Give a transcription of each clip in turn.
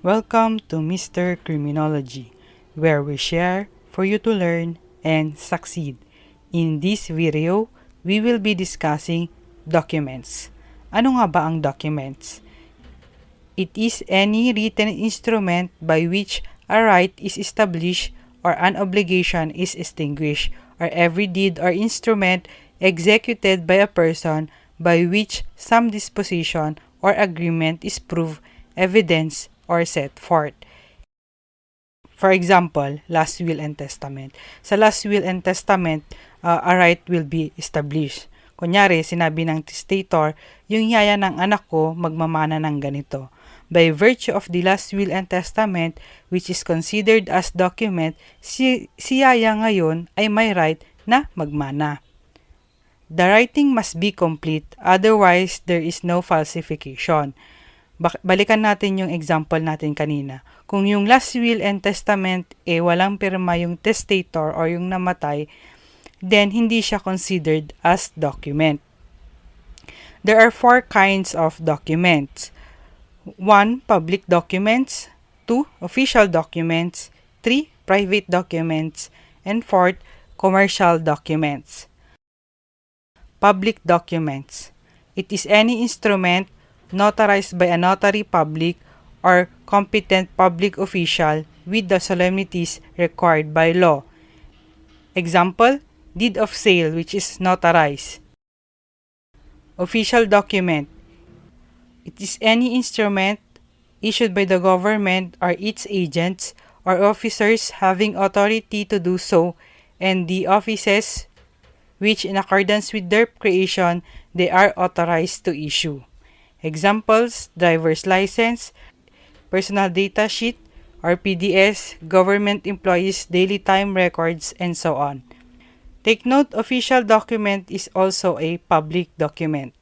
Welcome to Mr. Criminology, where we share for you to learn and succeed. In this video, we will be discussing documents. Ano nga ba ang documents? It is any written instrument by which a right is established or an obligation is extinguished, or every deed or instrument executed by a person by which some disposition or agreement is proved, evidence, or set forth. For example, last will and testament. Sa last will and testament, a right will be established. Kunyari, sinabi ng testator, yung yaya ng anak ko magmamana ng ganito. By virtue of the last will and testament, which is considered as document, si yaya ngayon ay may right na magmana. The writing must be complete, otherwise there is no falsification. Balikan natin yung example natin kanina. Kung yung last will and testament walang pirma yung testator or yung namatay, then hindi siya considered as document. There are 4 kinds of documents. 1. Public documents. 2. Official documents. 3. Private documents. And 4. Commercial documents. Public documents. It is any instrument notarized by a notary public or competent public official with the solemnities required by law. Example, deed of sale which is notarized. Official document. It is any instrument issued by the government or its agents or officers having authority to do so, and the offices which in accordance with their creation they are authorized to issue. Examples, driver's license, personal data sheet, RPDS, government employees' daily time records, and so on. Take note, official document is also a public document.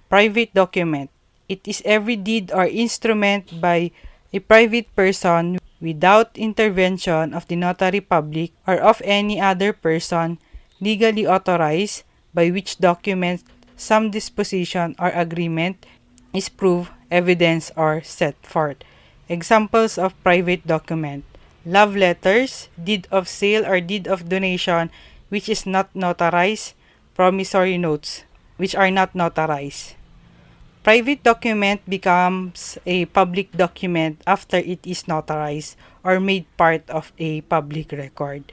Private document. It is every deed or instrument by a private person without intervention of the notary public or of any other person legally authorized, by which document some disposition or agreement is proved, evidence, or set forth. Examples of private document: love letters, deed of sale or deed of donation which is not notarized, promissory notes which are not notarized. Private document becomes a public document after it is notarized or made part of a public record.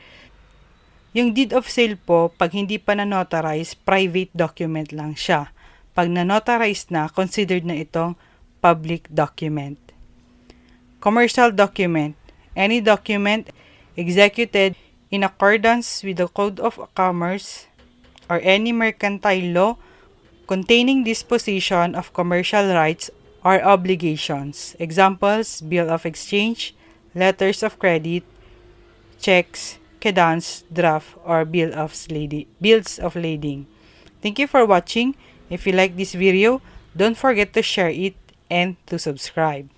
Yung deed of sale po, pag hindi pa na-notarize, private document lang siya. Pag na-notarize na, considered na itong public document. Commercial document. Any document executed in accordance with the Code of Commerce or any mercantile law containing disposition of commercial rights or obligations. Examples, bill of exchange, letters of credit, checks, cadence, draft, or bills of lading. Thank you for watching. If you like this video, don't forget to share it and to subscribe.